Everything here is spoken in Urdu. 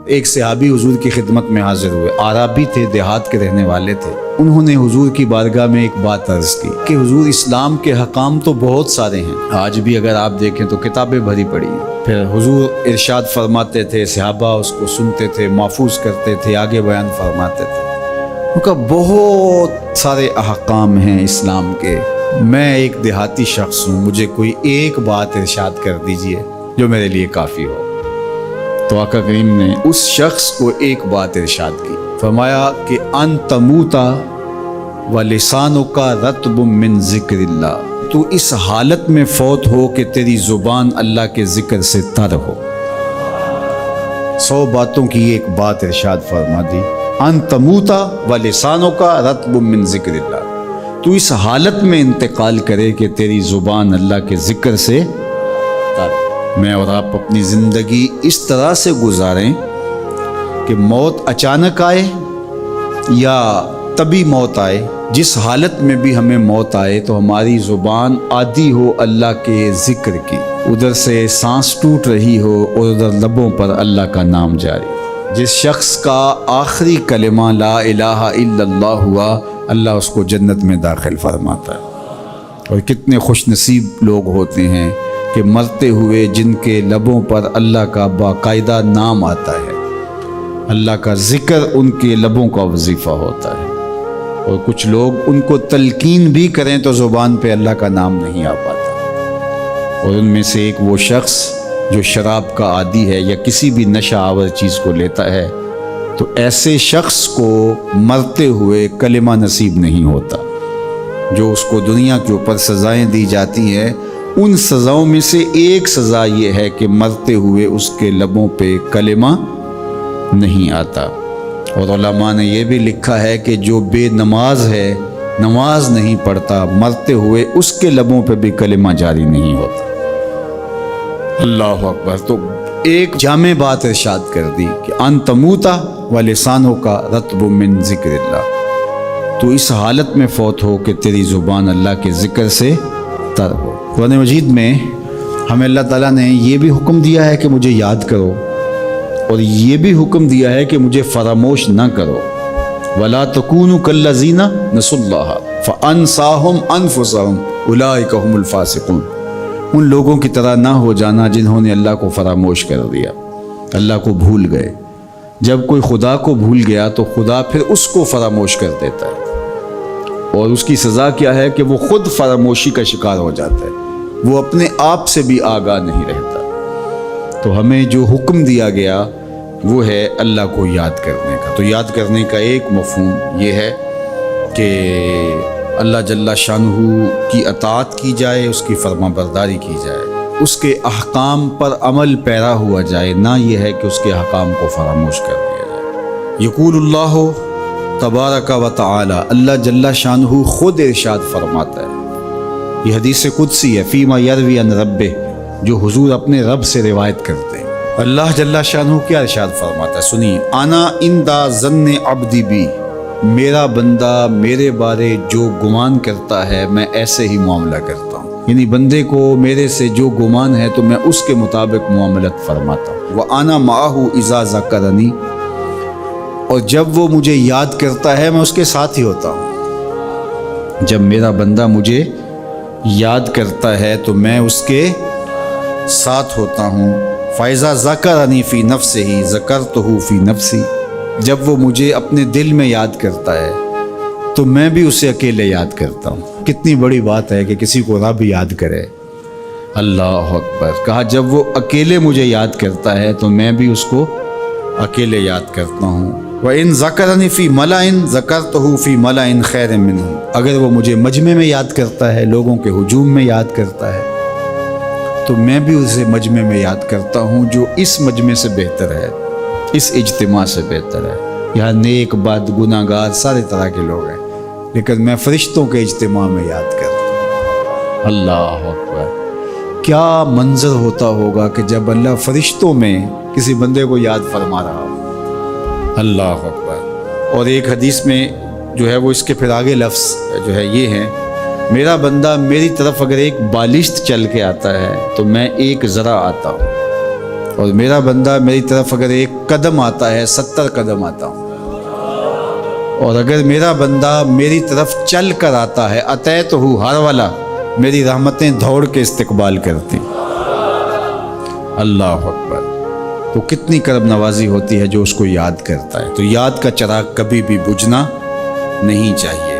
ایک صحابی حضور کی خدمت میں حاضر ہوئے، عربی تھے، دیہات کے رہنے والے تھے۔ انہوں نے حضور کی بارگاہ میں ایک بات عرض کی کہ حضور اسلام کے حکام تو بہت سارے ہیں، آج بھی اگر آپ دیکھیں تو کتابیں بھری پڑی ہیں۔ پھر حضور ارشاد فرماتے تھے، صحابہ اس کو سنتے تھے، محفوظ کرتے تھے، آگے بیان فرماتے تھے۔ ان کا بہت سارے احکام ہیں اسلام کے، میں ایک دیہاتی شخص ہوں، مجھے کوئی ایک بات ارشاد کر دیجئے جو میرے لیے کافی ہو۔ تو آقا کریم نے اس شخص کو ایک بات ارشاد کی، فرمایا کہ ان تموتا ولسانک رطب من ذکر اللہ، تو اس حالت میں فوت ہو کہ تیری زبان اللہ کے ذکر سے تر ہو۔ 100 باتوں کی ایک بات ارشاد فرما دی، ان تموتا ولسانک رطب من ذکر اللہ، تو اس حالت میں انتقال کرے کہ تیری زبان اللہ کے ذکر سے تر۔ میں اور آپ اپنی زندگی اس طرح سے گزاریں کہ موت اچانک آئے یا طبی موت آئے، جس حالت میں بھی ہمیں موت آئے تو ہماری زبان عادی ہو اللہ کے ذکر کی، ادھر سے سانس ٹوٹ رہی ہو اور ادھر لبوں پر اللہ کا نام جاری۔ جس شخص کا آخری کلمہ لا الہ الا اللہ ہوا، اللہ اس کو جنت میں داخل فرماتا ہے۔ اور کتنے خوش نصیب لوگ ہوتے ہیں کہ مرتے ہوئے جن کے لبوں پر اللہ کا باقاعدہ نام آتا ہے، اللہ کا ذکر ان کے لبوں کا وظیفہ ہوتا ہے۔ اور کچھ لوگ ان کو تلقین بھی کریں تو زبان پہ اللہ کا نام نہیں آ پاتا۔ اور ان میں سے ایک وہ شخص جو شراب کا عادی ہے یا کسی بھی نشہ آور چیز کو لیتا ہے، تو ایسے شخص کو مرتے ہوئے کلمہ نصیب نہیں ہوتا۔ جو اس کو دنیا کے اوپر سزائیں دی جاتی ہیں، ان سزاؤں میں سے ایک سزا یہ ہے کہ مرتے ہوئے اس کے لبوں پہ کلمہ نہیں آتا۔ اور علماء نے یہ بھی لکھا ہے کہ جو بے نماز ہے، نماز نہیں پڑھتا، مرتے ہوئے اس کے لبوں پہ بھی کلمہ جاری نہیں ہوتا۔ اللہ اکبر۔ تو ایک جامع بات ارشاد کر دی کہ ان تموتا ولسانک رطب من ذکر اللہ، تو اس حالت میں فوت ہو کہ تیری زبان اللہ کے ذکر سے تر ہو۔ قرآن مجید میں ہمیں اللہ تعالیٰ نے یہ بھی حکم دیا ہے کہ مجھے یاد کرو، اور یہ بھی حکم دیا ہے کہ مجھے فراموش نہ کرو۔ وَلَا تَكُونُوا كَالَّذِينَ نَسُوا اللَّهَ فَأَنسَاهُمْ أَنفُسَهُمْ أُولَٰئِكَ هُمُ الْفَاسِقُونَ، ان لوگوں کی طرح نہ ہو جانا جنہوں نے اللہ کو فراموش کر دیا، اللہ کو بھول گئے۔ جب کوئی خدا کو بھول گیا تو خدا پھر اس کو فراموش کر دیتا ہے، اور اس کی سزا کیا ہے کہ وہ خود فراموشی کا شکار ہو جاتا ہے، وہ اپنے آپ سے بھی آگاہ نہیں رہتا۔ تو ہمیں جو حکم دیا گیا وہ ہے اللہ کو یاد کرنے کا۔ تو یاد کرنے کا ایک مفہوم یہ ہے کہ اللہ جل شانہ کی اطاعت کی جائے، اس کی فرما برداری کی جائے، اس کے احکام پر عمل پیرا ہوا جائے، نہ یہ ہے کہ اس کے احکام کو فراموش کر دیا جائے۔ یقول اللہ تبارک و تعالی، اللہ جل شانہ خود ارشاد فرماتا ہے، یہ حدیث قدسی ہے، فیما یروی عن ربہ، جو حضور اپنے رب سے روایت کرتے ہیں۔ اللہ جل شانہ کیا ارشاد فرماتا ہے، سنیے، انا عند ظن عبدی بی، میرا بندہ میرے بارے جو گمان کرتا ہے میں ایسے ہی معاملہ کرتا ہوں، یعنی بندے کو میرے سے جو گمان ہے تو میں اس کے مطابق معاملت فرماتا ہوں۔ وَأَنَا مَعَهُ إِذَا ذَكَرَنِي، اور جب وہ مجھے یاد کرتا ہے میں اس کے ساتھ ہی ہوتا ہوں۔ جب میرا بندہ مجھے یاد کرتا ہے تو میں اس کے ساتھ ہوتا ہوں۔ فَإِذَا ذَكَرَنِي فِي نَفْسِهِ ذَكَرْتُهُ فِي نَفْسِي، جب وہ مجھے اپنے دل میں یاد کرتا ہے تو میں بھی اسے اکیلے یاد کرتا ہوں۔ کتنی بڑی بات ہے کہ کسی کو رب یاد کرے۔ اللہ اکبر۔ کہا جب وہ اکیلے مجھے یاد کرتا ہے تو میں بھی اس کو اکیلے یاد کرتا ہوں۔ وَإِن ذَكَرَنِي فِي مَلَئٍ ذَكَرْتُهُ فِي مَلَئٍ خَيْرٍ مِّنْهُ، اگر وہ مجھے مجمع میں یاد کرتا ہے، لوگوں کے ہجوم میں یاد کرتا ہے، تو میں بھی اسے مجمع میں یاد کرتا ہوں جو اس مجمع سے بہتر ہے، اس اجتماع سے بہتر ہے۔ یہاں نیک بد گناہ گار سارے طرح کے لوگ ہیں، لیکن میں فرشتوں کے اجتماع میں یاد کرتا ہوں۔ اللہ اکبر۔ کیا منظر ہوتا ہوگا کہ جب اللہ فرشتوں میں کسی بندے کو یاد فرما رہا ہو۔ اللہ اکبر۔ اور ایک حدیث میں جو ہے وہ اس کے پھر آگے لفظ جو ہے یہ ہیں، میرا بندہ میری طرف اگر ایک بالشت چل کے آتا ہے تو میں ایک ذرا آتا ہوں، اور میرا بندہ میری طرف اگر 1 قدم آتا ہے 70 قدم آتا ہوں، اور اگر میرا بندہ میری طرف چل کر آتا ہے اتیت ہو ہر والا، میری رحمتیں دوڑ کے استقبال کرتی۔ اللہ اکبر۔ تو کتنی کرم نوازی ہوتی ہے جو اس کو یاد کرتا ہے۔ تو یاد کا چراغ کبھی بھی بجھنا نہیں چاہیے۔